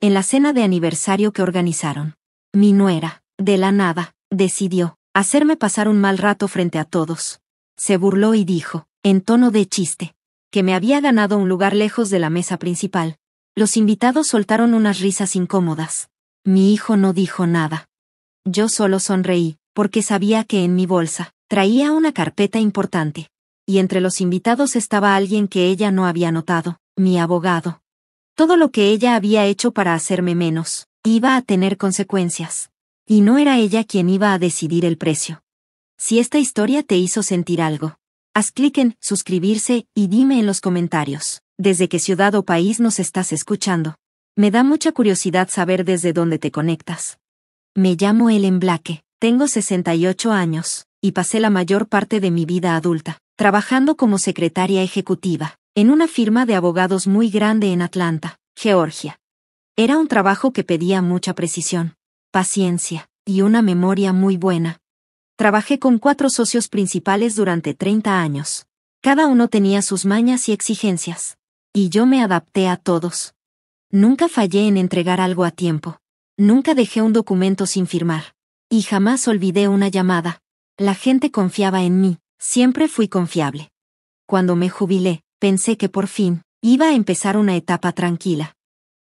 en la cena de aniversario que organizaron. Mi nuera, de la nada, decidió hacerme pasar un mal rato frente a todos. Se burló y dijo, en tono de chiste, que me había ganado un lugar lejos de la mesa principal. Los invitados soltaron unas risas incómodas. Mi hijo no dijo nada. Yo solo sonreí, porque sabía que en mi bolsa traía una carpeta importante. Y entre los invitados estaba alguien que ella no había notado, mi abogado. Todo lo que ella había hecho para hacerme menos iba a tener consecuencias. Y no era ella quien iba a decidir el precio. Si esta historia te hizo sentir algo, haz clic en suscribirse y dime en los comentarios, desde qué ciudad o país nos estás escuchando. Me da mucha curiosidad saber desde dónde te conectas. Me llamo Ellen Blake, tengo 68 años, y pasé la mayor parte de mi vida adulta trabajando como secretaria ejecutiva en una firma de abogados muy grande en Atlanta, Georgia. Era un trabajo que pedía mucha precisión, paciencia y una memoria muy buena. Trabajé con 4 socios principales durante 30 años. Cada uno tenía sus mañas y exigencias. Y yo me adapté a todos. Nunca fallé en entregar algo a tiempo. Nunca dejé un documento sin firmar. Y jamás olvidé una llamada. La gente confiaba en mí, siempre fui confiable. Cuando me jubilé, pensé que por fin iba a empezar una etapa tranquila.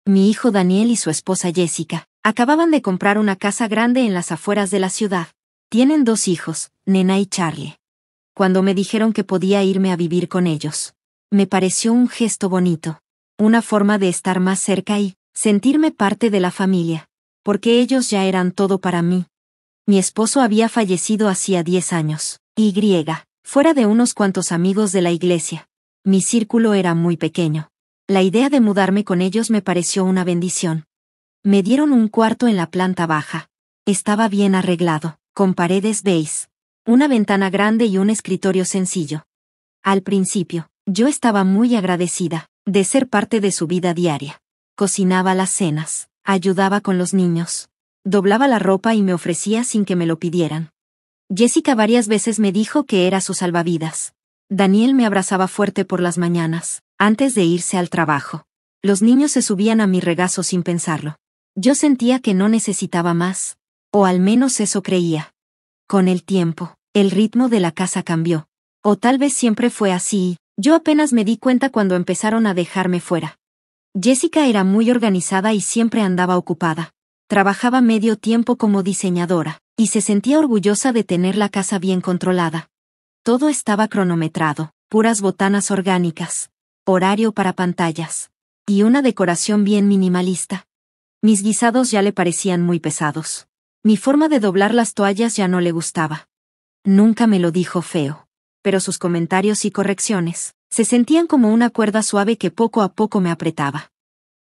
Mi hijo Daniel y su esposa Jessica acababan de comprar una casa grande en las afueras de la ciudad. Tienen 2 hijos, Nena y Charlie. Cuando me dijeron que podía irme a vivir con ellos, me pareció un gesto bonito. Una forma de estar más cerca y sentirme parte de la familia, porque ellos ya eran todo para mí. Mi esposo había fallecido hacía 10 años, fuera de unos cuantos amigos de la iglesia. Mi círculo era muy pequeño. La idea de mudarme con ellos me pareció una bendición. Me dieron un cuarto en la planta baja. Estaba bien arreglado, con paredes beige, una ventana grande y un escritorio sencillo. Al principio, yo estaba muy agradecida de ser parte de su vida diaria. Cocinaba las cenas, ayudaba con los niños, doblaba la ropa y me ofrecía sin que me lo pidieran. Jessica varias veces me dijo que era su salvavidas. Daniel me abrazaba fuerte por las mañanas, antes de irse al trabajo. Los niños se subían a mi regazo sin pensarlo. Yo sentía que no necesitaba más, o al menos eso creía. Con el tiempo, el ritmo de la casa cambió. O tal vez siempre fue así. Yo apenas me di cuenta cuando empezaron a dejarme fuera. Jessica era muy organizada y siempre andaba ocupada. Trabajaba medio tiempo como diseñadora, y se sentía orgullosa de tener la casa bien controlada. Todo estaba cronometrado, puras botanas orgánicas, horario para pantallas, y una decoración bien minimalista. Mis guisados ya le parecían muy pesados. Mi forma de doblar las toallas ya no le gustaba. Nunca me lo dijo feo, pero sus comentarios y correcciones se sentían como una cuerda suave que poco a poco me apretaba.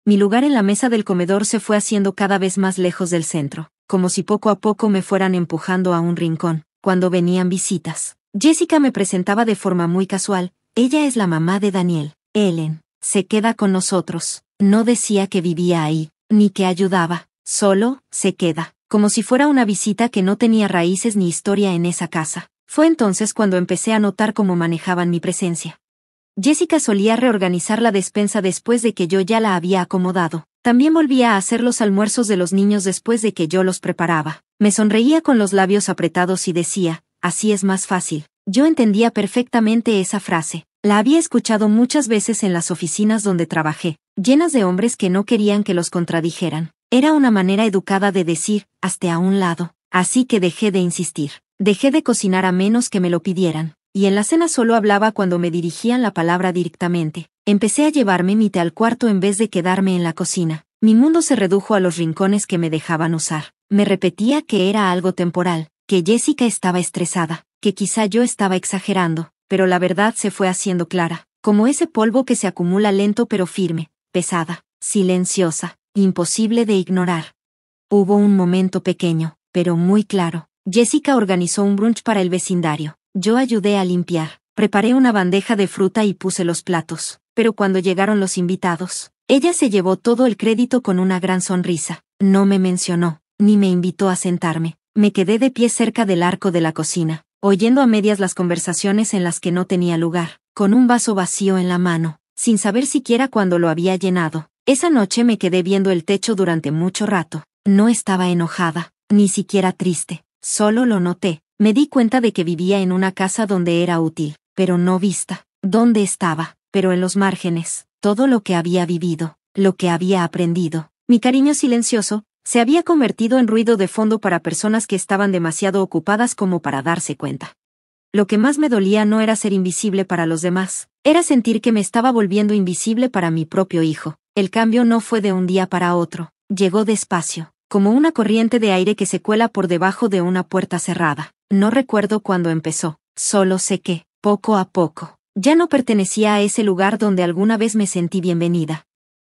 Mi lugar en la mesa del comedor se fue haciendo cada vez más lejos del centro, como si poco a poco me fueran empujando a un rincón. Cuando venían visitas, Jessica me presentaba de forma muy casual. Ella es la mamá de Daniel. Ellen se queda con nosotros. No decía que vivía ahí, ni que ayudaba, solo se queda, como si fuera una visita que no tenía raíces ni historia en esa casa. Fue entonces cuando empecé a notar cómo manejaban mi presencia. Jessica solía reorganizar la despensa después de que yo ya la había acomodado. También volvía a hacer los almuerzos de los niños después de que yo los preparaba. Me sonreía con los labios apretados y decía, así es más fácil. Yo entendía perfectamente esa frase. La había escuchado muchas veces en las oficinas donde trabajé, llenas de hombres que no querían que los contradijeran. Era una manera educada de decir, hazte a un lado. Así que dejé de insistir. Dejé de cocinar a menos que me lo pidieran, y en la cena solo hablaba cuando me dirigían la palabra directamente. Empecé a llevarme mi té al cuarto en vez de quedarme en la cocina. Mi mundo se redujo a los rincones que me dejaban usar. Me repetía que era algo temporal, que Jessica estaba estresada, que quizá yo estaba exagerando, pero la verdad se fue haciendo clara, como ese polvo que se acumula lento pero firme, pesada, silenciosa, imposible de ignorar. Hubo un momento pequeño, pero muy claro. Jessica organizó un brunch para el vecindario. Yo ayudé a limpiar, preparé una bandeja de fruta y puse los platos, pero cuando llegaron los invitados, ella se llevó todo el crédito con una gran sonrisa. No me mencionó, ni me invitó a sentarme. Me quedé de pie cerca del arco de la cocina, oyendo a medias las conversaciones en las que no tenía lugar, con un vaso vacío en la mano, sin saber siquiera cuándo lo había llenado. Esa noche me quedé viendo el techo durante mucho rato. No estaba enojada, ni siquiera triste, solo lo noté. Me di cuenta de que vivía en una casa donde era útil, pero no vista. ¿Dónde estaba? Pero en los márgenes, todo lo que había vivido, lo que había aprendido. Mi cariño silencioso se había convertido en ruido de fondo para personas que estaban demasiado ocupadas como para darse cuenta. Lo que más me dolía no era ser invisible para los demás, era sentir que me estaba volviendo invisible para mi propio hijo. El cambio no fue de un día para otro, llegó despacio, como una corriente de aire que se cuela por debajo de una puerta cerrada. No recuerdo cuándo empezó, solo sé que, poco a poco, ya no pertenecía a ese lugar donde alguna vez me sentí bienvenida.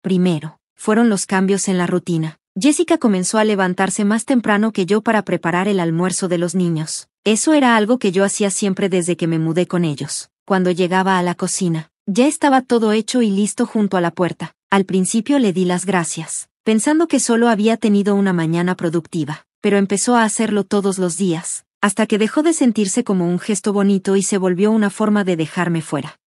Primero, fueron los cambios en la rutina. Jessica comenzó a levantarse más temprano que yo para preparar el almuerzo de los niños. Eso era algo que yo hacía siempre desde que me mudé con ellos. Cuando llegaba a la cocina, ya estaba todo hecho y listo junto a la puerta. Al principio le di las gracias, pensando que solo había tenido una mañana productiva, pero empezó a hacerlo todos los días, hasta que dejó de sentirse como un gesto bonito y se volvió una forma de dejarme fuera.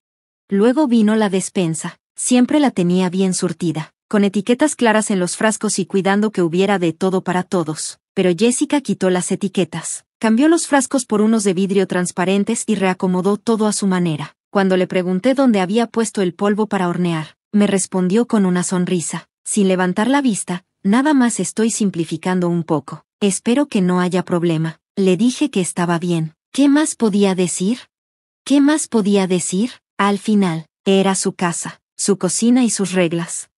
Luego vino la despensa, siempre la tenía bien surtida, con etiquetas claras en los frascos y cuidando que hubiera de todo para todos, pero Jessica quitó las etiquetas, cambió los frascos por unos de vidrio transparentes y reacomodó todo a su manera. Cuando le pregunté dónde había puesto el polvo para hornear, me respondió con una sonrisa, sin levantar la vista: nada más estoy simplificando un poco. Espero que no haya problema. Le dije que estaba bien. ¿Qué más podía decir? ¿Qué más podía decir? Al final, era su casa, su cocina y sus reglas.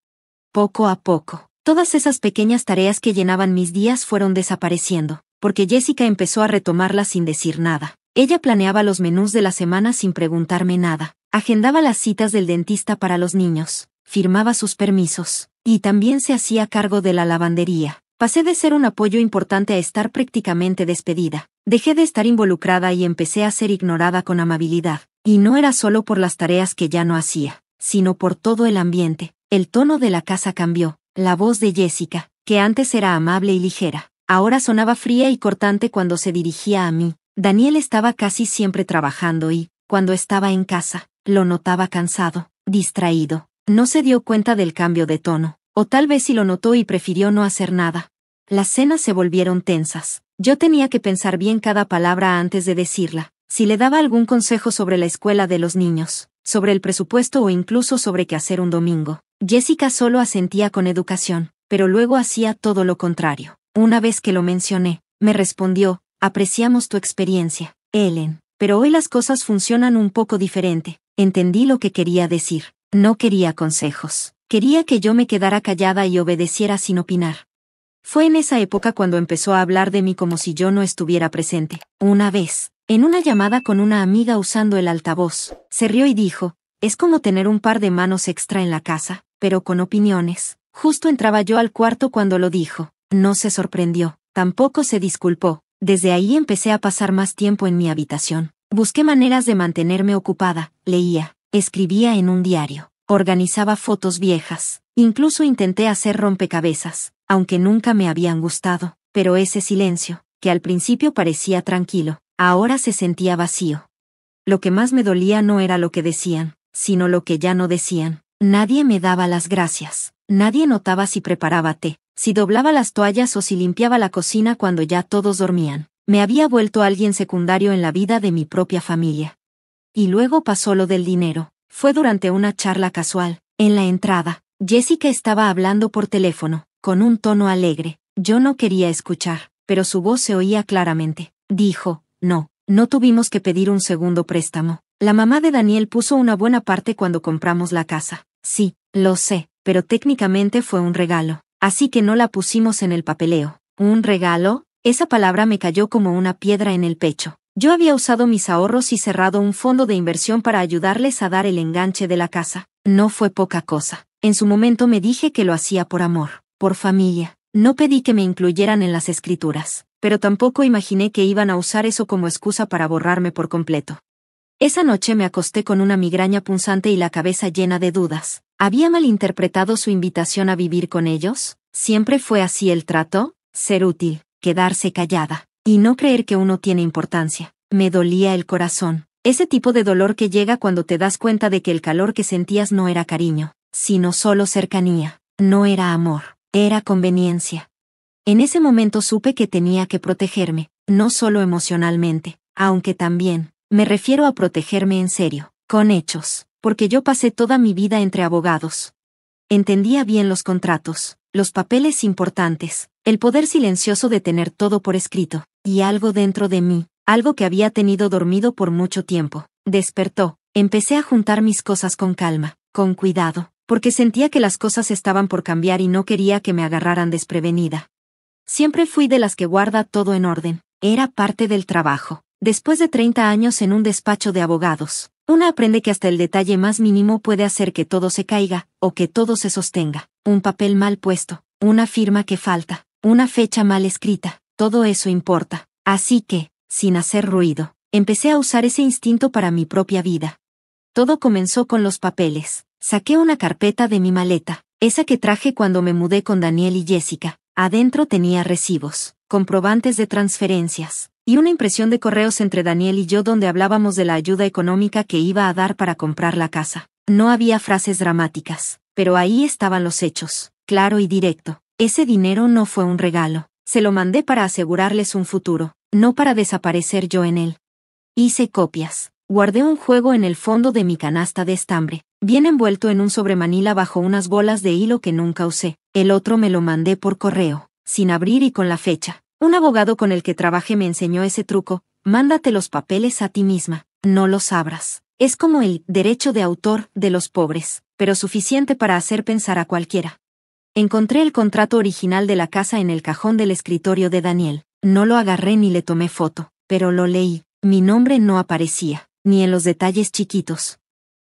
Poco a poco, todas esas pequeñas tareas que llenaban mis días fueron desapareciendo, porque Jessica empezó a retomarlas sin decir nada. Ella planeaba los menús de la semana sin preguntarme nada, agendaba las citas del dentista para los niños, firmaba sus permisos, y también se hacía cargo de la lavandería. Pasé de ser un apoyo importante a estar prácticamente despedida. Dejé de estar involucrada y empecé a ser ignorada con amabilidad. Y no era solo por las tareas que ya no hacía, sino por todo el ambiente. El tono de la casa cambió. La voz de Jessica, que antes era amable y ligera, ahora sonaba fría y cortante cuando se dirigía a mí. Daniel estaba casi siempre trabajando y, cuando estaba en casa, lo notaba cansado, distraído. No se dio cuenta del cambio de tono, o tal vez sí lo notó y prefirió no hacer nada. Las cenas se volvieron tensas. Yo tenía que pensar bien cada palabra antes de decirla. Si le daba algún consejo sobre la escuela de los niños, sobre el presupuesto o incluso sobre qué hacer un domingo, Jessica solo asentía con educación, pero luego hacía todo lo contrario. Una vez que lo mencioné, me respondió: apreciamos tu experiencia, Ellen, pero hoy las cosas funcionan un poco diferente. Entendí lo que quería decir. No quería consejos. Quería que yo me quedara callada y obedeciera sin opinar. Fue en esa época cuando empezó a hablar de mí como si yo no estuviera presente. Una vez, en una llamada con una amiga usando el altavoz, se rió y dijo: es como tener un par de manos extra en la casa, pero con opiniones. Justo entraba yo al cuarto cuando lo dijo. No se sorprendió, tampoco se disculpó. Desde ahí empecé a pasar más tiempo en mi habitación. Busqué maneras de mantenerme ocupada, leía, escribía en un diario, organizaba fotos viejas, incluso intenté hacer rompecabezas, aunque nunca me habían gustado, pero ese silencio, que al principio parecía tranquilo, ahora se sentía vacío. Lo que más me dolía no era lo que decían, sino lo que ya no decían. Nadie me daba las gracias, nadie notaba si preparaba té, si doblaba las toallas o si limpiaba la cocina cuando ya todos dormían. Me había vuelto alguien secundario en la vida de mi propia familia. Y luego pasó lo del dinero. Fue durante una charla casual. En la entrada, Jessica estaba hablando por teléfono, con un tono alegre. Yo no quería escuchar, pero su voz se oía claramente. Dijo: no tuvimos que pedir un segundo préstamo. La mamá de Daniel puso una buena parte cuando compramos la casa. Sí, lo sé, pero técnicamente fue un regalo. Así que no la pusimos en el papeleo. ¿Un regalo? Esa palabra me cayó como una piedra en el pecho. Yo había usado mis ahorros y cerrado un fondo de inversión para ayudarles a dar el enganche de la casa. No fue poca cosa. En su momento me dije que lo hacía por amor, por familia. No pedí que me incluyeran en las escrituras, pero tampoco imaginé que iban a usar eso como excusa para borrarme por completo. Esa noche me acosté con una migraña punzante y la cabeza llena de dudas. ¿Había malinterpretado su invitación a vivir con ellos? ¿Siempre fue así el trato? Ser útil, quedarse callada, y no creer que uno tiene importancia. Me dolía el corazón. Ese tipo de dolor que llega cuando te das cuenta de que el calor que sentías no era cariño, sino solo cercanía. No era amor, era conveniencia. En ese momento supe que tenía que protegerme, no solo emocionalmente, aunque también, me refiero a protegerme en serio, con hechos, porque yo pasé toda mi vida entre abogados. Entendía bien los contratos, los papeles importantes, el poder silencioso de tener todo por escrito, y algo dentro de mí, algo que había tenido dormido por mucho tiempo, despertó. Empecé a juntar mis cosas con calma, con cuidado, porque sentía que las cosas estaban por cambiar y no quería que me agarraran desprevenida. Siempre fui de las que guarda todo en orden, era parte del trabajo. Después de 30 años en un despacho de abogados, uno aprende que hasta el detalle más mínimo puede hacer que todo se caiga, o que todo se sostenga. Un papel mal puesto, una firma que falta, una fecha mal escrita, todo eso importa. Así que, sin hacer ruido, empecé a usar ese instinto para mi propia vida. Todo comenzó con los papeles. Saqué una carpeta de mi maleta, esa que traje cuando me mudé con Daniel y Jessica. Adentro tenía recibos, comprobantes de transferencias, y una impresión de correos entre Daniel y yo donde hablábamos de la ayuda económica que iba a dar para comprar la casa. No había frases dramáticas, pero ahí estaban los hechos, claro y directo. Ese dinero no fue un regalo, se lo mandé para asegurarles un futuro, no para desaparecer yo en él. Hice copias. Guardé un juego en el fondo de mi canasta de estambre, bien envuelto en un sobremanila bajo unas bolas de hilo que nunca usé. El otro me lo mandé por correo, sin abrir y con la fecha. Un abogado con el que trabajé me enseñó ese truco: mándate los papeles a ti misma, no los abras. Es como el derecho de autor de los pobres, pero suficiente para hacer pensar a cualquiera. Encontré el contrato original de la casa en el cajón del escritorio de Daniel. No lo agarré ni le tomé foto, pero lo leí. Mi nombre no aparecía, ni en los detalles chiquitos.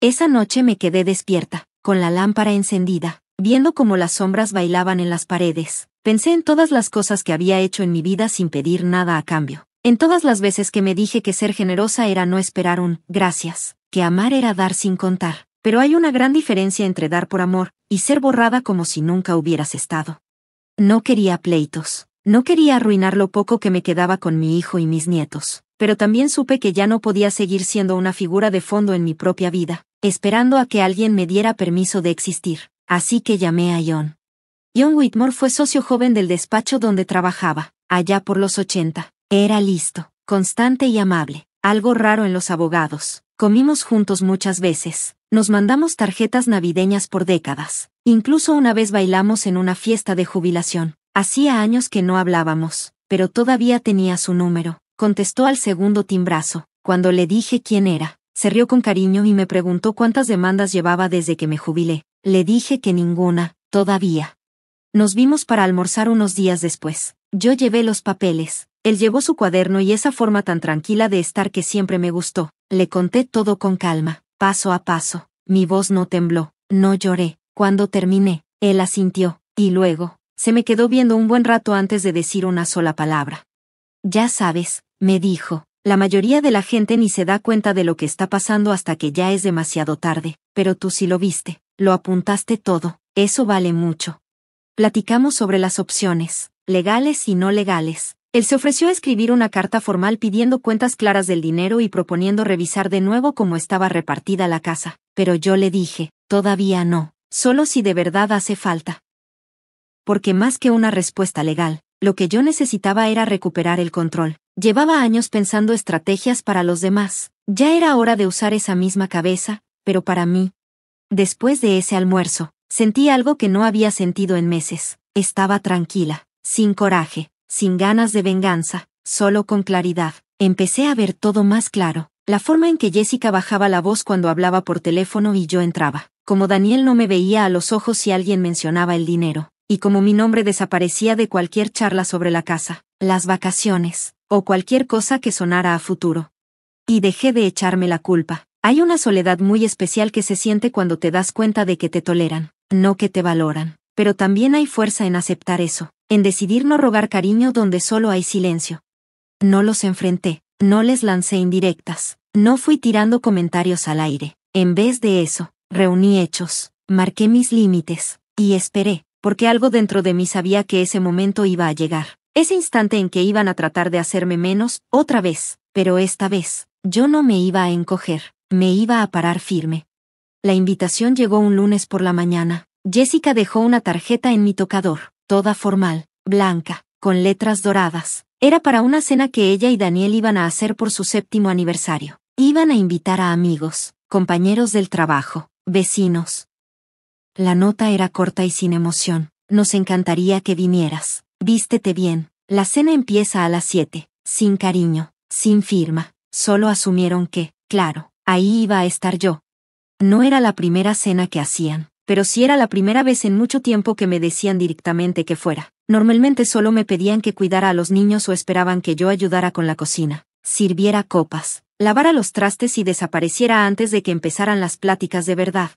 Esa noche me quedé despierta, con la lámpara encendida, viendo cómo las sombras bailaban en las paredes. Pensé en todas las cosas que había hecho en mi vida sin pedir nada a cambio. En todas las veces que me dije que ser generosa era no esperar un gracias, que amar era dar sin contar. Pero hay una gran diferencia entre dar por amor y ser borrada como si nunca hubieras estado. No quería pleitos. No quería arruinar lo poco que me quedaba con mi hijo y mis nietos, pero también supe que ya no podía seguir siendo una figura de fondo en mi propia vida, esperando a que alguien me diera permiso de existir. Así que llamé a John. John Whitmore fue socio joven del despacho donde trabajaba, allá por los 80. Era listo, constante y amable, algo raro en los abogados. Comimos juntos muchas veces, nos mandamos tarjetas navideñas por décadas, incluso una vez bailamos en una fiesta de jubilación. Hacía años que no hablábamos, pero todavía tenía su número. Contestó al segundo timbrazo. Cuando le dije quién era, se rió con cariño y me preguntó cuántas demandas llevaba desde que me jubilé. Le dije que ninguna, todavía. Nos vimos para almorzar unos días después. Yo llevé los papeles, él llevó su cuaderno y esa forma tan tranquila de estar que siempre me gustó. Le conté todo con calma, paso a paso. Mi voz no tembló, no lloré. Cuando terminé, él asintió, y luego se me quedó viendo un buen rato antes de decir una sola palabra. Ya sabes, me dijo, la mayoría de la gente ni se da cuenta de lo que está pasando hasta que ya es demasiado tarde, pero tú sí lo viste, lo apuntaste todo, eso vale mucho. Platicamos sobre las opciones, legales y no legales. Él se ofreció a escribir una carta formal pidiendo cuentas claras del dinero y proponiendo revisar de nuevo cómo estaba repartida la casa, pero yo le dije, todavía no, solo si de verdad hace falta. Porque más que una respuesta legal, lo que yo necesitaba era recuperar el control. Llevaba años pensando estrategias para los demás. Ya era hora de usar esa misma cabeza, pero para mí. Después de ese almuerzo, sentí algo que no había sentido en meses. Estaba tranquila, sin coraje, sin ganas de venganza, solo con claridad. Empecé a ver todo más claro. La forma en que Jessica bajaba la voz cuando hablaba por teléfono y yo entraba. Como Daniel no me veía a los ojos si alguien mencionaba el dinero. Y como mi nombre desaparecía de cualquier charla sobre la casa, las vacaciones, o cualquier cosa que sonara a futuro. Y dejé de echarme la culpa. Hay una soledad muy especial que se siente cuando te das cuenta de que te toleran, no que te valoran. Pero también hay fuerza en aceptar eso, en decidir no rogar cariño donde solo hay silencio. No los enfrenté, no les lancé indirectas, no fui tirando comentarios al aire. En vez de eso, reuní hechos, marqué mis límites, y esperé. Porque algo dentro de mí sabía que ese momento iba a llegar. Ese instante en que iban a tratar de hacerme menos, otra vez. Pero esta vez, yo no me iba a encoger, me iba a parar firme. La invitación llegó un lunes por la mañana. Jessica dejó una tarjeta en mi tocador, toda formal, blanca, con letras doradas. Era para una cena que ella y Daniel iban a hacer por su 7º aniversario. Iban a invitar a amigos, compañeros del trabajo, vecinos. La nota era corta y sin emoción. Nos encantaría que vinieras. Vístete bien. La cena empieza a las 7, sin cariño, sin firma. Solo asumieron que, claro, ahí iba a estar yo. No era la primera cena que hacían, pero sí era la primera vez en mucho tiempo que me decían directamente que fuera. Normalmente solo me pedían que cuidara a los niños o esperaban que yo ayudara con la cocina, sirviera copas, lavara los trastes y desapareciera antes de que empezaran las pláticas de verdad.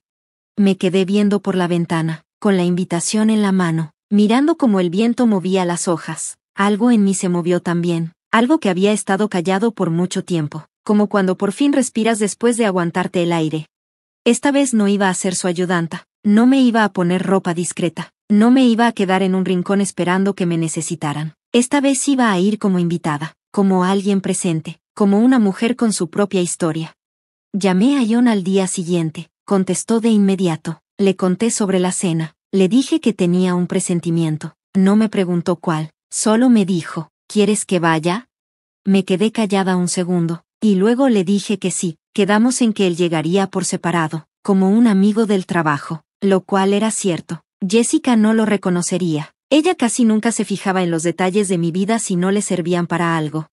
Me quedé viendo por la ventana, con la invitación en la mano, mirando cómo el viento movía las hojas. Algo en mí se movió también, algo que había estado callado por mucho tiempo, como cuando por fin respiras después de aguantarte el aire. Esta vez no iba a ser su ayudanta, no me iba a poner ropa discreta, no me iba a quedar en un rincón esperando que me necesitaran. Esta vez iba a ir como invitada, como alguien presente, como una mujer con su propia historia. Llamé a John al día siguiente, contestó de inmediato, le conté sobre la cena, le dije que tenía un presentimiento, no me preguntó cuál, solo me dijo, ¿quieres que vaya? Me quedé callada un segundo, y luego le dije que sí, quedamos en que él llegaría por separado, como un amigo del trabajo, lo cual era cierto. Jessica no lo reconocería. Ella casi nunca se fijaba en los detalles de mi vida si no le servían para algo.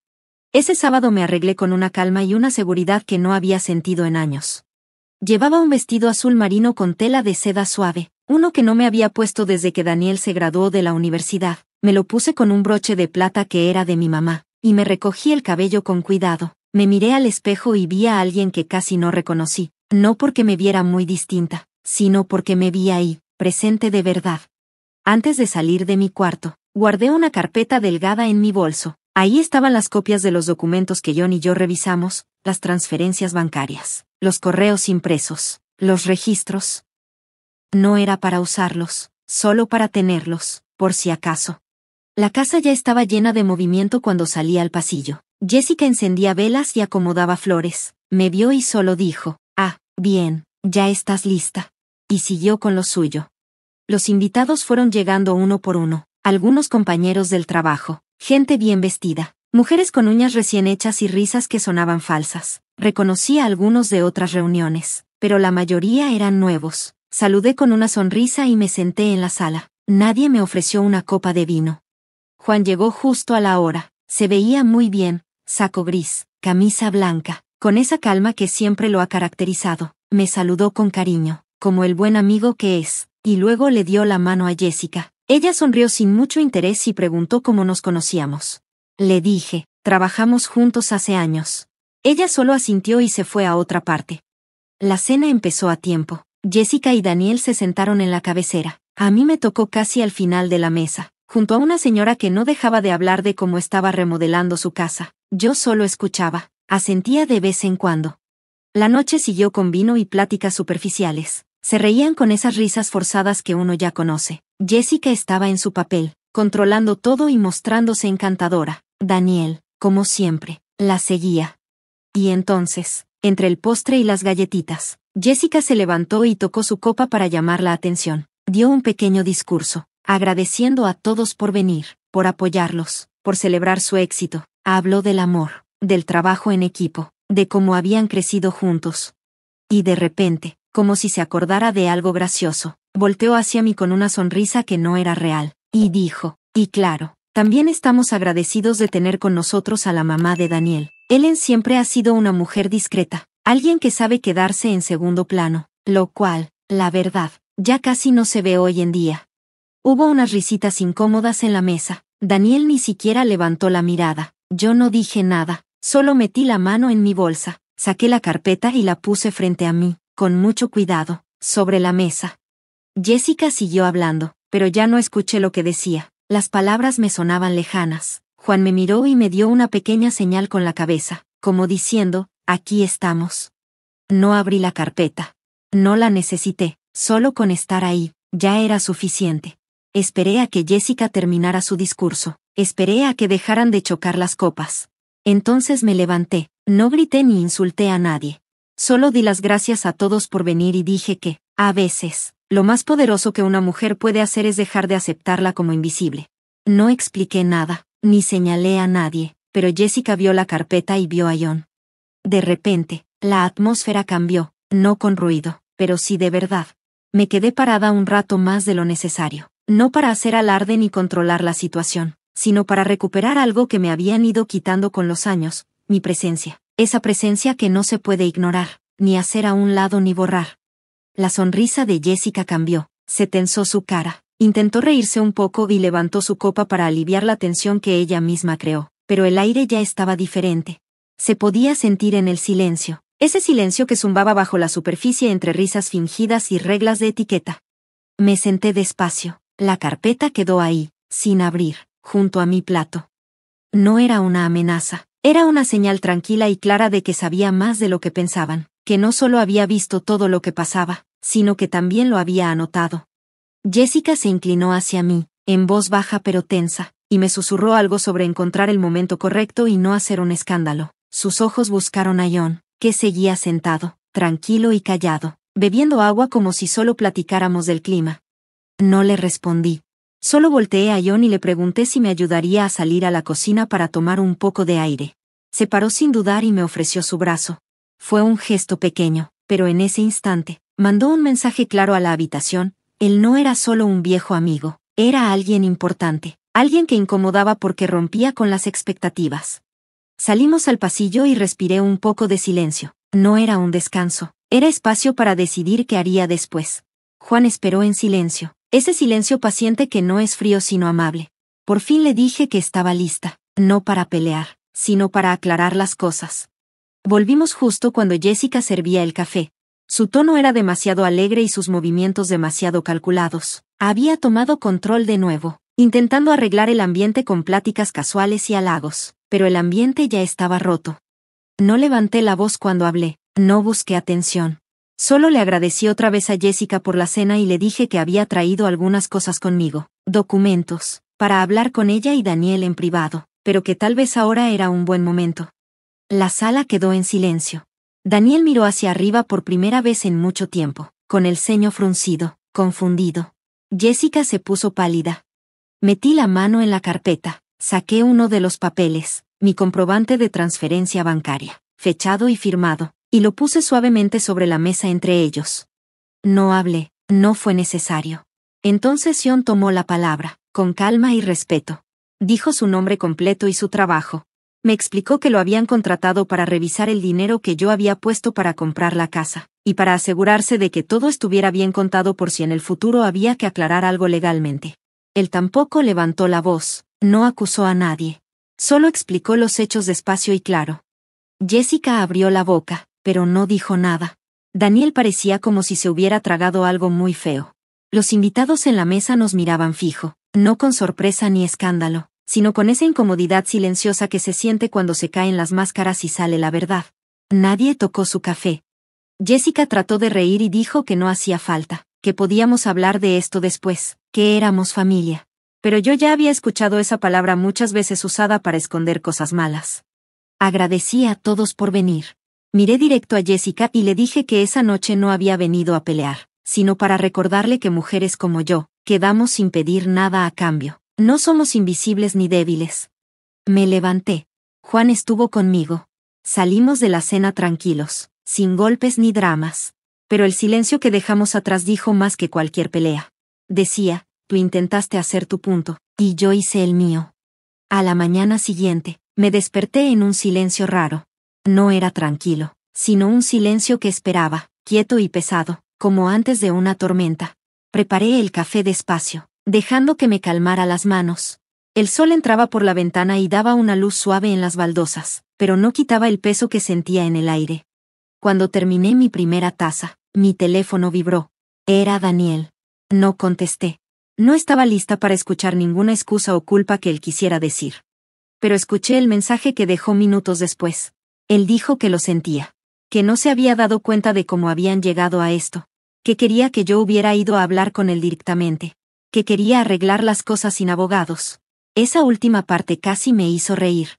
Ese sábado me arreglé con una calma y una seguridad que no había sentido en años. Llevaba un vestido azul marino con tela de seda suave, uno que no me había puesto desde que Daniel se graduó de la universidad. Me lo puse con un broche de plata que era de mi mamá, y me recogí el cabello con cuidado. Me miré al espejo y vi a alguien que casi no reconocí, no porque me viera muy distinta, sino porque me vi ahí, presente de verdad. Antes de salir de mi cuarto, guardé una carpeta delgada en mi bolso. Ahí estaban las copias de los documentos que John y yo revisamos, las transferencias bancarias, los correos impresos, los registros. No era para usarlos, solo para tenerlos, por si acaso. La casa ya estaba llena de movimiento cuando salí al pasillo. Jessica encendía velas y acomodaba flores. Me vio y solo dijo, bien, ya estás lista. Y siguió con lo suyo. Los invitados fueron llegando uno por uno, algunos compañeros del trabajo, gente bien vestida, mujeres con uñas recién hechas y risas que sonaban falsas. Reconocí a algunos de otras reuniones, pero la mayoría eran nuevos. Saludé con una sonrisa y me senté en la sala. Nadie me ofreció una copa de vino. Juan llegó justo a la hora. Se veía muy bien, saco gris, camisa blanca, con esa calma que siempre lo ha caracterizado. Me saludó con cariño, como el buen amigo que es, y luego le dio la mano a Jessica. Ella sonrió sin mucho interés y preguntó cómo nos conocíamos. Le dije, trabajamos juntos hace años. Ella solo asintió y se fue a otra parte. La cena empezó a tiempo. Jessica y Daniel se sentaron en la cabecera. A mí me tocó casi al final de la mesa, junto a una señora que no dejaba de hablar de cómo estaba remodelando su casa. Yo solo escuchaba, asentía de vez en cuando. La noche siguió con vino y pláticas superficiales. Se reían con esas risas forzadas que uno ya conoce. Jessica estaba en su papel, controlando todo y mostrándose encantadora. Daniel, como siempre, la seguía. Y entonces, entre el postre y las galletitas, Jessica se levantó y tocó su copa para llamar la atención. Dio un pequeño discurso, agradeciendo a todos por venir, por apoyarlos, por celebrar su éxito. Habló del amor, del trabajo en equipo, de cómo habían crecido juntos. Y de repente, como si se acordara de algo gracioso, volteó hacia mí con una sonrisa que no era real, y dijo, y claro, también estamos agradecidos de tener con nosotros a la mamá de Daniel. Ellen siempre ha sido una mujer discreta, alguien que sabe quedarse en segundo plano, lo cual, la verdad, ya casi no se ve hoy en día. Hubo unas risitas incómodas en la mesa. Daniel ni siquiera levantó la mirada. Yo no dije nada, solo metí la mano en mi bolsa, saqué la carpeta y la puse frente a mí, con mucho cuidado, sobre la mesa. Jessica siguió hablando, pero ya no escuché lo que decía. Las palabras me sonaban lejanas. Juan me miró y me dio una pequeña señal con la cabeza, como diciendo, aquí estamos. No abrí la carpeta. No la necesité, solo con estar ahí, ya era suficiente. Esperé a que Jessica terminara su discurso, esperé a que dejaran de chocar las copas. Entonces me levanté, no grité ni insulté a nadie. Solo di las gracias a todos por venir y dije que, a veces, Lo más poderoso que una mujer puede hacer es dejar de aceptarla como invisible. No expliqué nada, ni señalé a nadie, pero Jessica vio la carpeta y vio a John. De repente, la atmósfera cambió, no con ruido, pero sí de verdad. Me quedé parada un rato más de lo necesario, no para hacer alarde ni controlar la situación, sino para recuperar algo que me habían ido quitando con los años, mi presencia, esa presencia que no se puede ignorar, ni hacer a un lado ni borrar. La sonrisa de Jessica cambió, se tensó su cara, intentó reírse un poco y levantó su copa para aliviar la tensión que ella misma creó, pero el aire ya estaba diferente. Se podía sentir en el silencio, ese silencio que zumbaba bajo la superficie entre risas fingidas y reglas de etiqueta. Me senté despacio, la carpeta quedó ahí, sin abrir, junto a mi plato. No era una amenaza, era una señal tranquila y clara de que sabía más de lo que pensaban, que no solo había visto todo lo que pasaba, sino que también lo había anotado. Jessica se inclinó hacia mí, en voz baja pero tensa, y me susurró algo sobre encontrar el momento correcto y no hacer un escándalo. Sus ojos buscaron a John, que seguía sentado, tranquilo y callado, bebiendo agua como si solo platicáramos del clima. No le respondí. Solo volteé a John y le pregunté si me ayudaría a salir a la cocina para tomar un poco de aire. Se paró sin dudar y me ofreció su brazo. Fue un gesto pequeño, pero en ese instante, mandó un mensaje claro a la habitación. Él no era solo un viejo amigo, era alguien importante, alguien que incomodaba porque rompía con las expectativas. Salimos al pasillo y respiré un poco de silencio. No era un descanso, era espacio para decidir qué haría después. Juan esperó en silencio, ese silencio paciente que no es frío sino amable. Por fin le dije que estaba lista, no para pelear, sino para aclarar las cosas. Volvimos justo cuando Jessica servía el café. Su tono era demasiado alegre y sus movimientos demasiado calculados. Había tomado control de nuevo, intentando arreglar el ambiente con pláticas casuales y halagos, pero el ambiente ya estaba roto. No levanté la voz cuando hablé, no busqué atención. Solo le agradecí otra vez a Jessica por la cena y le dije que había traído algunas cosas conmigo, documentos, para hablar con ella y Daniel en privado, pero que tal vez ahora era un buen momento. La sala quedó en silencio. Daniel miró hacia arriba por primera vez en mucho tiempo, con el ceño fruncido, confundido. Jessica se puso pálida. Metí la mano en la carpeta, saqué uno de los papeles, mi comprobante de transferencia bancaria, fechado y firmado, y lo puse suavemente sobre la mesa entre ellos. No hablé, no fue necesario. Entonces John tomó la palabra, con calma y respeto. Dijo su nombre completo y su trabajo. Me explicó que lo habían contratado para revisar el dinero que yo había puesto para comprar la casa, y para asegurarse de que todo estuviera bien contado por si en el futuro había que aclarar algo legalmente. Él tampoco levantó la voz, no acusó a nadie. Solo explicó los hechos despacio y claro. Jessica abrió la boca, pero no dijo nada. Daniel parecía como si se hubiera tragado algo muy feo. Los invitados en la mesa nos miraban fijo, no con sorpresa ni escándalo, sino con esa incomodidad silenciosa que se siente cuando se caen las máscaras y sale la verdad. Nadie tocó su café. Jessica trató de reír y dijo que no hacía falta, que podíamos hablar de esto después, que éramos familia. Pero yo ya había escuchado esa palabra muchas veces usada para esconder cosas malas. Agradecí a todos por venir. Miré directo a Jessica y le dije que esa noche no había venido a pelear, sino para recordarle que mujeres como yo, quedamos sin pedir nada a cambio. No somos invisibles ni débiles. Me levanté. Juan estuvo conmigo. Salimos de la cena tranquilos, sin golpes ni dramas. Pero el silencio que dejamos atrás dijo más que cualquier pelea. Decía, tú intentaste hacer tu punto, y yo hice el mío. A la mañana siguiente, me desperté en un silencio raro. No era tranquilo, sino un silencio que esperaba, quieto y pesado, como antes de una tormenta. Preparé el café despacio, dejando que me calmara las manos. El sol entraba por la ventana y daba una luz suave en las baldosas, pero no quitaba el peso que sentía en el aire. Cuando terminé mi primera taza, mi teléfono vibró. Era Daniel. No contesté. No estaba lista para escuchar ninguna excusa o culpa que él quisiera decir. Pero escuché el mensaje que dejó minutos después. Él dijo que lo sentía, que no se había dado cuenta de cómo habían llegado a esto, que quería que yo hubiera ido a hablar con él directamente, que quería arreglar las cosas sin abogados. Esa última parte casi me hizo reír.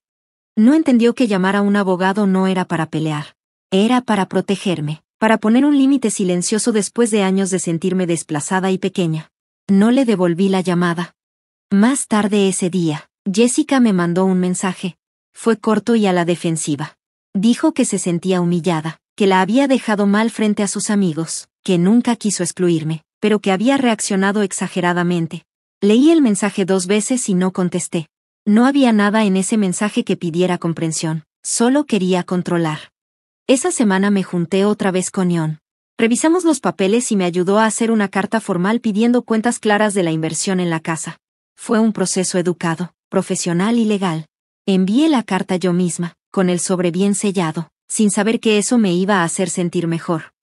No entendió que llamar a un abogado no era para pelear, era para protegerme. para poner un límite silencioso después de años de sentirme desplazada y pequeña. No le devolví la llamada. Más tarde ese día, Jessica me mandó un mensaje. Fue corto y a la defensiva. Dijo que se sentía humillada, que la había dejado mal frente a sus amigos, que nunca quiso excluirme, pero que había reaccionado exageradamente. Leí el mensaje 2 veces y no contesté. No había nada en ese mensaje que pidiera comprensión, solo quería controlar. Esa semana me junté otra vez con Ion. Revisamos los papeles y me ayudó a hacer una carta formal pidiendo cuentas claras de la inversión en la casa. Fue un proceso educado, profesional y legal. Envié la carta yo misma, con el sobre bien sellado, sin saber que eso me iba a hacer sentir mejor.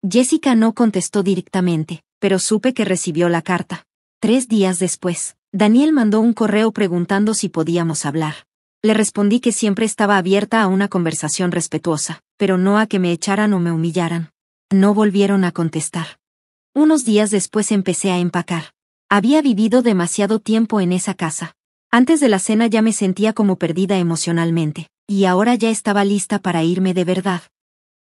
Jessica no contestó directamente, pero supe que recibió la carta. 3 días después, Daniel mandó un correo preguntando si podíamos hablar. Le respondí que siempre estaba abierta a una conversación respetuosa, pero no a que me echaran o me humillaran. No volvieron a contestar. Unos días después empecé a empacar. Había vivido demasiado tiempo en esa casa. Antes de la cena ya me sentía como perdida emocionalmente, y ahora ya estaba lista para irme de verdad.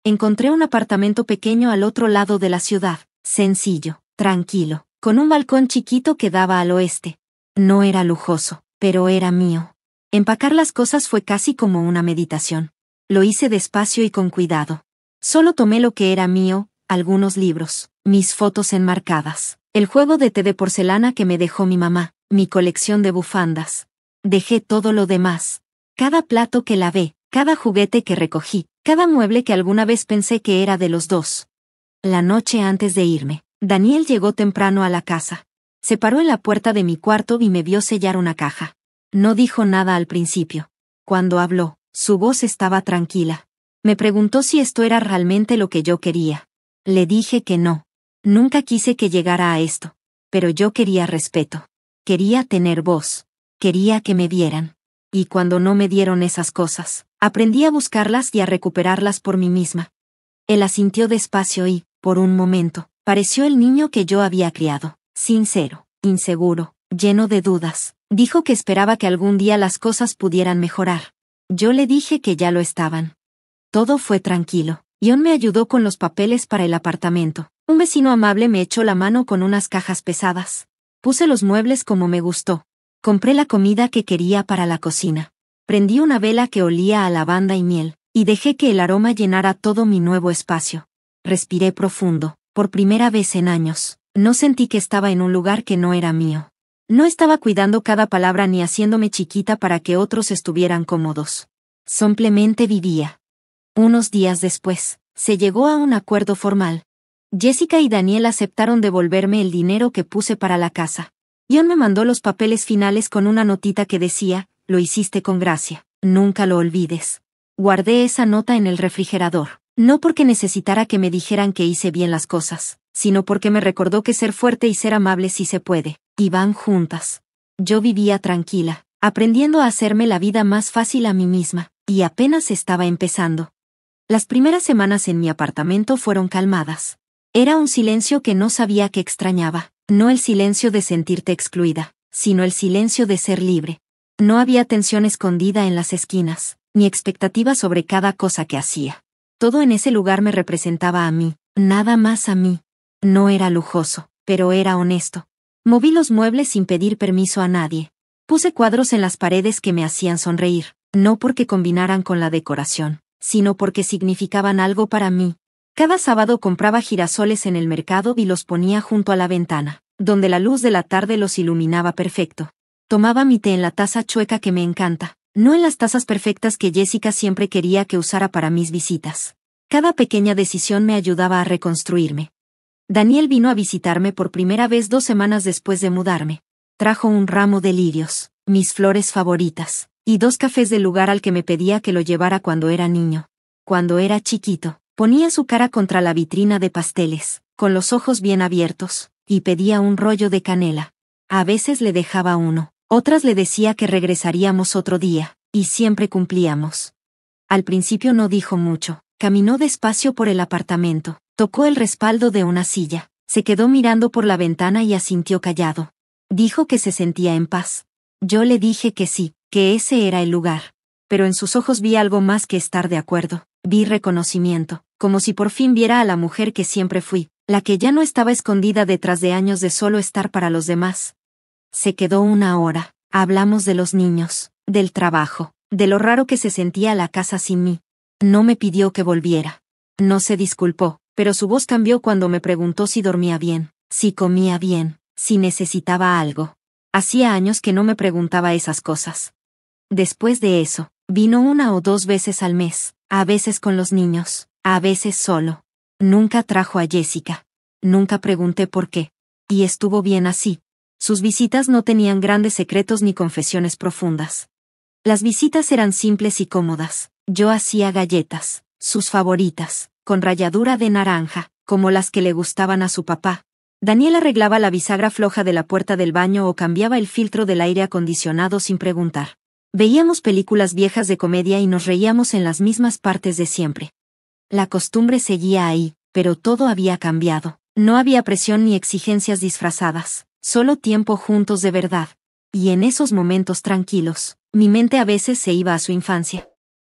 Encontré un apartamento pequeño al otro lado de la ciudad, sencillo, tranquilo, con un balcón chiquito que daba al oeste. No era lujoso, pero era mío. Empacar las cosas fue casi como una meditación. Lo hice despacio y con cuidado. Solo tomé lo que era mío, algunos libros, mis fotos enmarcadas, el juego de té de porcelana que me dejó mi mamá, mi colección de bufandas. Dejé todo lo demás. Cada plato que lavé, cada juguete que recogí, cada mueble que alguna vez pensé que era de los dos. La noche antes de irme, Daniel llegó temprano a la casa. Se paró en la puerta de mi cuarto y me vio sellar una caja. No dijo nada al principio. Cuando habló, su voz estaba tranquila. Me preguntó si esto era realmente lo que yo quería. Le dije que no. Nunca quise que llegara a esto. Pero yo quería respeto. Quería tener voz. Quería que me vieran. Y cuando no me dieron esas cosas, aprendí a buscarlas y a recuperarlas por mí misma. Él asintió despacio y, por un momento, pareció el niño que yo había criado, sincero, inseguro, lleno de dudas. Dijo que esperaba que algún día las cosas pudieran mejorar. Yo le dije que ya lo estaban. Todo fue tranquilo. Ion me ayudó con los papeles para el apartamento. Un vecino amable me echó la mano con unas cajas pesadas. Puse los muebles como me gustó. Compré la comida que quería para la cocina. Prendí una vela que olía a lavanda y miel, y dejé que el aroma llenara todo mi nuevo espacio. Respiré profundo. Por primera vez en años, no sentí que estaba en un lugar que no era mío. No estaba cuidando cada palabra ni haciéndome chiquita para que otros estuvieran cómodos. Simplemente vivía. Unos días después, se llegó a un acuerdo formal. Jessica y Daniel aceptaron devolverme el dinero que puse para la casa. Ion me mandó los papeles finales con una notita que decía, lo hiciste con gracia, nunca lo olvides. Guardé esa nota en el refrigerador, no porque necesitara que me dijeran que hice bien las cosas, sino porque me recordó que ser fuerte y ser amable sí se puede, y van juntas. Yo vivía tranquila, aprendiendo a hacerme la vida más fácil a mí misma, y apenas estaba empezando. Las primeras semanas en mi apartamento fueron calmadas. Era un silencio que no sabía que extrañaba, no el silencio de sentirte excluida, sino el silencio de ser libre. No había tensión escondida en las esquinas, ni expectativa sobre cada cosa que hacía. Todo en ese lugar me representaba a mí, nada más a mí. No era lujoso, pero era honesto. Moví los muebles sin pedir permiso a nadie. Puse cuadros en las paredes que me hacían sonreír, no porque combinaran con la decoración, sino porque significaban algo para mí. Cada sábado compraba girasoles en el mercado y los ponía junto a la ventana, donde la luz de la tarde los iluminaba perfecto. Tomaba mi té en la taza chueca que me encanta, no en las tazas perfectas que Jessica siempre quería que usara para mis visitas. Cada pequeña decisión me ayudaba a reconstruirme. Daniel vino a visitarme por primera vez 2 semanas después de mudarme. Trajo un ramo de lirios, mis flores favoritas, y 2 cafés del lugar al que me pedía que lo llevara cuando era niño. Cuando era chiquito, ponía su cara contra la vitrina de pasteles, con los ojos bien abiertos, y pedía un rollo de canela. A veces le dejaba uno, otras le decía que regresaríamos otro día, y siempre cumplíamos. Al principio no dijo mucho, caminó despacio por el apartamento, tocó el respaldo de una silla, se quedó mirando por la ventana y asintió callado. Dijo que se sentía en paz. Yo le dije que sí, que ese era el lugar. Pero en sus ojos vi algo más que estar de acuerdo. Vi reconocimiento, como si por fin viera a la mujer que siempre fui, la que ya no estaba escondida detrás de años de solo estar para los demás. Se quedó una hora, hablamos de los niños, del trabajo, de lo raro que se sentía la casa sin mí. No me pidió que volviera. No se disculpó, pero su voz cambió cuando me preguntó si dormía bien, si comía bien, si necesitaba algo. Hacía años que no me preguntaba esas cosas. Después de eso, vino 1 o 2 veces al mes, a veces con los niños, a veces solo. Nunca trajo a Jessica. Nunca pregunté por qué. Y estuvo bien así. Sus visitas no tenían grandes secretos ni confesiones profundas. Las visitas eran simples y cómodas. Yo hacía galletas, sus favoritas, con ralladura de naranja, como las que le gustaban a su papá. Daniel arreglaba la bisagra floja de la puerta del baño o cambiaba el filtro del aire acondicionado sin preguntar. Veíamos películas viejas de comedia y nos reíamos en las mismas partes de siempre. La costumbre seguía ahí, pero todo había cambiado. No había presión ni exigencias disfrazadas, solo tiempo juntos de verdad. Y en esos momentos tranquilos, mi mente a veces se iba a su infancia.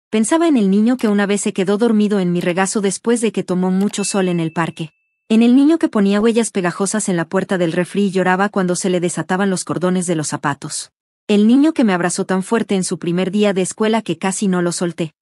Pensaba en el niño que una vez se quedó dormido en mi regazo después de que tomó mucho sol en el parque. En el niño que ponía huellas pegajosas en la puerta del refri y lloraba cuando se le desataban los cordones de los zapatos. El niño que me abrazó tan fuerte en su primer día de escuela que casi no lo solté.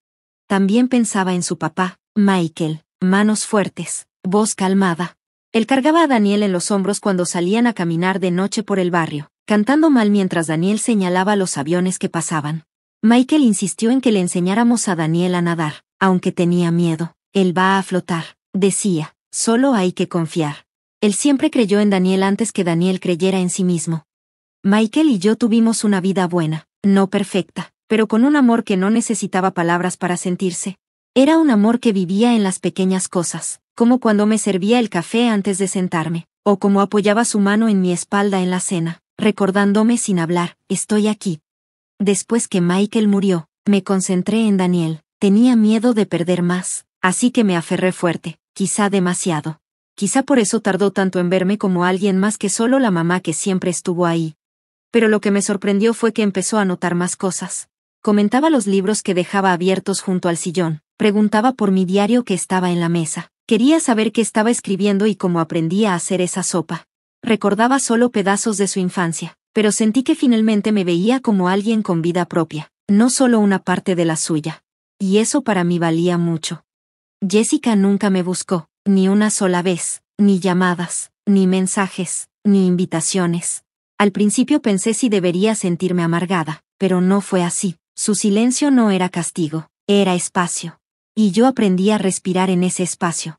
También pensaba en su papá, Michael, manos fuertes, voz calmada. Él cargaba a Daniel en los hombros cuando salían a caminar de noche por el barrio, cantando mal mientras Daniel señalaba los aviones que pasaban. Michael insistió en que le enseñáramos a Daniel a nadar, aunque tenía miedo. Él va a flotar, decía, solo hay que confiar. Él siempre creyó en Daniel antes que Daniel creyera en sí mismo. Michael y yo tuvimos una vida buena, no perfecta, pero con un amor que no necesitaba palabras para sentirse. Era un amor que vivía en las pequeñas cosas, como cuando me servía el café antes de sentarme, o como apoyaba su mano en mi espalda en la cena, recordándome sin hablar, estoy aquí. Después que Michael murió, me concentré en Daniel, tenía miedo de perder más, así que me aferré fuerte, quizá demasiado. Quizá por eso tardó tanto en verme como alguien más que solo la mamá que siempre estuvo ahí. Pero lo que me sorprendió fue que empezó a notar más cosas. Comentaba los libros que dejaba abiertos junto al sillón, preguntaba por mi diario que estaba en la mesa, quería saber qué estaba escribiendo y cómo aprendía a hacer esa sopa. Recordaba solo pedazos de su infancia, pero sentí que finalmente me veía como alguien con vida propia, no solo una parte de la suya. Y eso para mí valía mucho. Jessica nunca me buscó, ni una sola vez, ni llamadas, ni mensajes, ni invitaciones. Al principio pensé si debería sentirme amargada, pero no fue así. Su silencio no era castigo, era espacio. Y yo aprendí a respirar en ese espacio.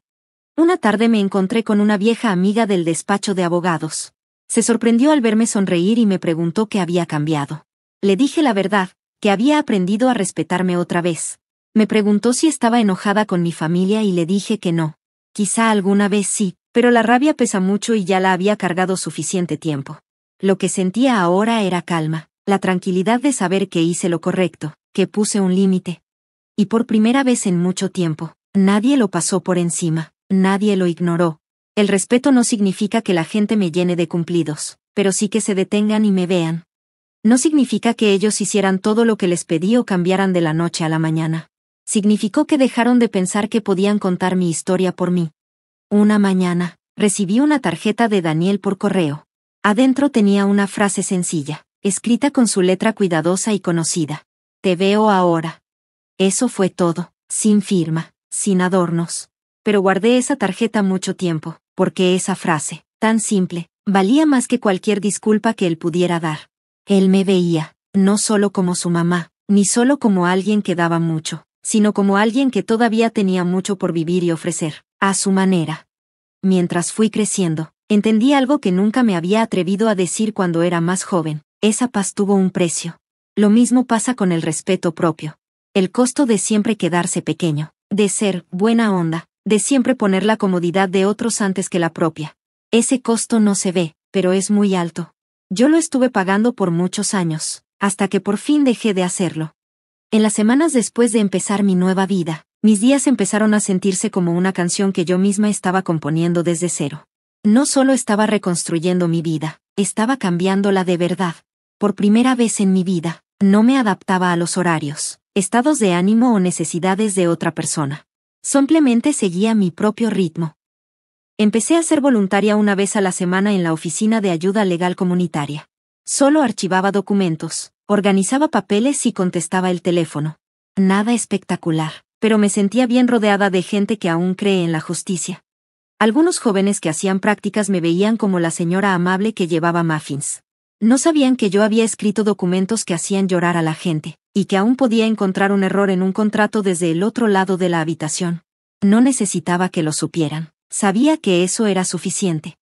Una tarde me encontré con una vieja amiga del despacho de abogados. Se sorprendió al verme sonreír y me preguntó qué había cambiado. Le dije la verdad, que había aprendido a respetarme otra vez. Me preguntó si estaba enojada con mi familia y le dije que no. Quizá alguna vez sí, pero la rabia pesa mucho y ya la había cargado suficiente tiempo. Lo que sentía ahora era calma, la tranquilidad de saber que hice lo correcto, que puse un límite. Y por primera vez en mucho tiempo, nadie lo pasó por encima, nadie lo ignoró. El respeto no significa que la gente me llene de cumplidos, pero sí que se detengan y me vean. No significa que ellos hicieran todo lo que les pedí o cambiaran de la noche a la mañana. Significó que dejaron de pensar que podían contar mi historia por mí. Una mañana, recibí una tarjeta de Daniel por correo. Adentro tenía una frase sencilla, escrita con su letra cuidadosa y conocida. Te veo ahora. Eso fue todo, sin firma, sin adornos. Pero guardé esa tarjeta mucho tiempo, porque esa frase, tan simple, valía más que cualquier disculpa que él pudiera dar. Él me veía, no solo como su mamá, ni solo como alguien que daba mucho, sino como alguien que todavía tenía mucho por vivir y ofrecer, a su manera. Mientras fui creciendo, entendí algo que nunca me había atrevido a decir cuando era más joven, esa paz tuvo un precio. Lo mismo pasa con el respeto propio. El costo de siempre quedarse pequeño, de ser buena onda, de siempre poner la comodidad de otros antes que la propia. Ese costo no se ve, pero es muy alto. Yo lo estuve pagando por muchos años, hasta que por fin dejé de hacerlo. En las semanas después de empezar mi nueva vida, mis días empezaron a sentirse como una canción que yo misma estaba componiendo desde cero. No solo estaba reconstruyendo mi vida, estaba cambiándola de verdad. Por primera vez en mi vida, no me adaptaba a los horarios, estados de ánimo o necesidades de otra persona. Simplemente seguía mi propio ritmo. Empecé a ser voluntaria una vez a la semana en la oficina de ayuda legal comunitaria. Solo archivaba documentos, organizaba papeles y contestaba el teléfono. Nada espectacular, pero me sentía bien rodeada de gente que aún cree en la justicia. Algunos jóvenes que hacían prácticas me veían como la señora amable que llevaba muffins. No sabían que yo había escrito documentos que hacían llorar a la gente, y que aún podía encontrar un error en un contrato desde el otro lado de la habitación. No necesitaba que lo supieran. Sabía que eso era suficiente.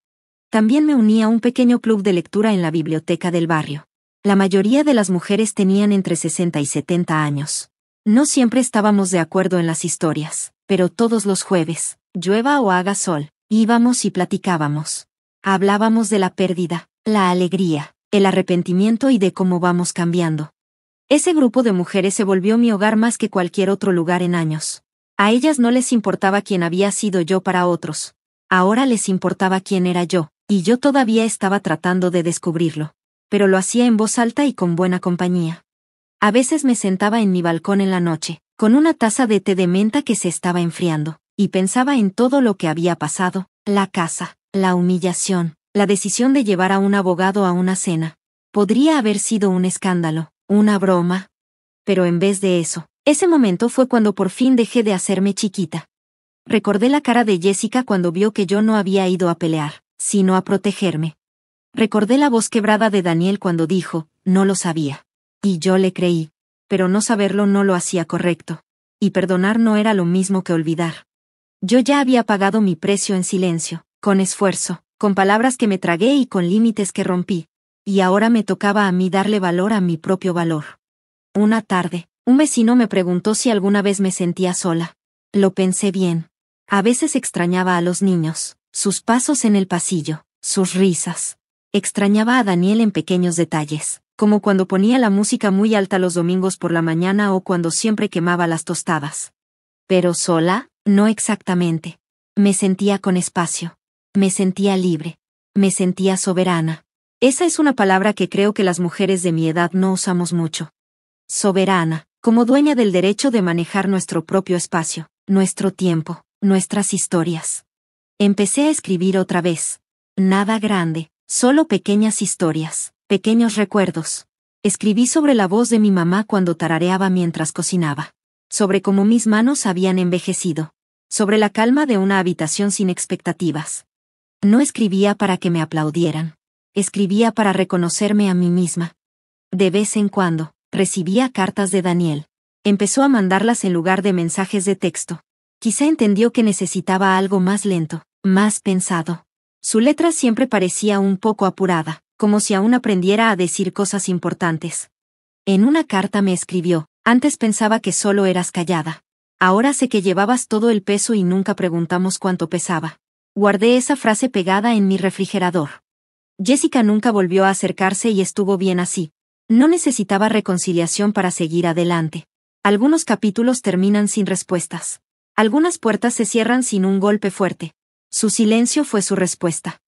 También me uní a un pequeño club de lectura en la biblioteca del barrio. La mayoría de las mujeres tenían entre 60 y 70 años. No siempre estábamos de acuerdo en las historias, pero todos los jueves, llueva o haga sol, íbamos y platicábamos. Hablábamos de la pérdida, la alegría, el arrepentimiento y de cómo vamos cambiando. Ese grupo de mujeres se volvió mi hogar más que cualquier otro lugar en años. A ellas no les importaba quién había sido yo para otros. Ahora les importaba quién era yo, y yo todavía estaba tratando de descubrirlo. Pero lo hacía en voz alta y con buena compañía. A veces me sentaba en mi balcón en la noche, con una taza de té de menta que se estaba enfriando, y pensaba en todo lo que había pasado, la casa, la humillación, la decisión de llevar a un abogado a una cena. Podría haber sido un escándalo, una broma. Pero en vez de eso, ese momento fue cuando por fin dejé de hacerme chiquita. Recordé la cara de Jessica cuando vio que yo no había ido a pelear, sino a protegerme. Recordé la voz quebrada de Daniel cuando dijo, no lo sabía. Y yo le creí. Pero no saberlo no lo hacía correcto. Y perdonar no era lo mismo que olvidar. Yo ya había pagado mi precio en silencio, con esfuerzo, con palabras que me tragué y con límites que rompí. Y ahora me tocaba a mí darle valor a mi propio valor. Una tarde, un vecino me preguntó si alguna vez me sentía sola. Lo pensé bien. A veces extrañaba a los niños, sus pasos en el pasillo, sus risas. Extrañaba a Daniel en pequeños detalles, como cuando ponía la música muy alta los domingos por la mañana o cuando siempre quemaba las tostadas. Pero sola, no exactamente. Me sentía con espacio. Me sentía libre. Me sentía soberana. Esa es una palabra que creo que las mujeres de mi edad no usamos mucho. Soberana, como dueña del derecho de manejar nuestro propio espacio, nuestro tiempo, nuestras historias. Empecé a escribir otra vez. Nada grande, solo pequeñas historias, pequeños recuerdos. Escribí sobre la voz de mi mamá cuando tarareaba mientras cocinaba. Sobre cómo mis manos habían envejecido. Sobre la calma de una habitación sin expectativas. No escribía para que me aplaudieran. Escribía para reconocerme a mí misma. De vez en cuando, recibía cartas de Daniel. Empezó a mandarlas en lugar de mensajes de texto. Quizá entendió que necesitaba algo más lento, más pensado. Su letra siempre parecía un poco apurada, como si aún aprendiera a decir cosas importantes. En una carta me escribió, antes pensaba que solo eras callada. Ahora sé que llevabas todo el peso y nunca preguntamos cuánto pesaba. Guardé esa frase pegada en mi refrigerador. Jessica nunca volvió a acercarse y estuvo bien así. No necesitaba reconciliación para seguir adelante. Algunos capítulos terminan sin respuestas. Algunas puertas se cierran sin un golpe fuerte. Su silencio fue su respuesta.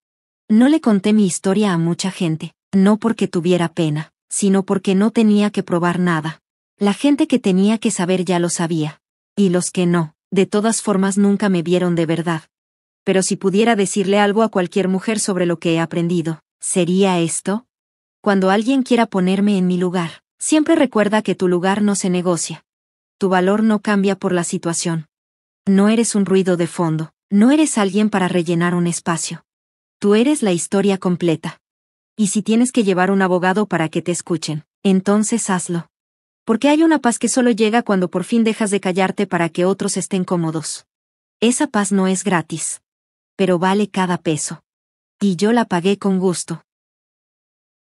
No le conté mi historia a mucha gente, no porque tuviera pena, sino porque no tenía que probar nada. La gente que tenía que saber ya lo sabía. Y los que no, de todas formas nunca me vieron de verdad. Pero si pudiera decirle algo a cualquier mujer sobre lo que he aprendido, ¿sería esto? Cuando alguien quiera ponerme en mi lugar, siempre recuerda que tu lugar no se negocia. Tu valor no cambia por la situación. No eres un ruido de fondo, no eres alguien para rellenar un espacio. Tú eres la historia completa. Y si tienes que llevar un abogado para que te escuchen, entonces hazlo. Porque hay una paz que solo llega cuando por fin dejas de callarte para que otros estén cómodos. Esa paz no es gratis. Pero vale cada peso. Y yo la pagué con gusto.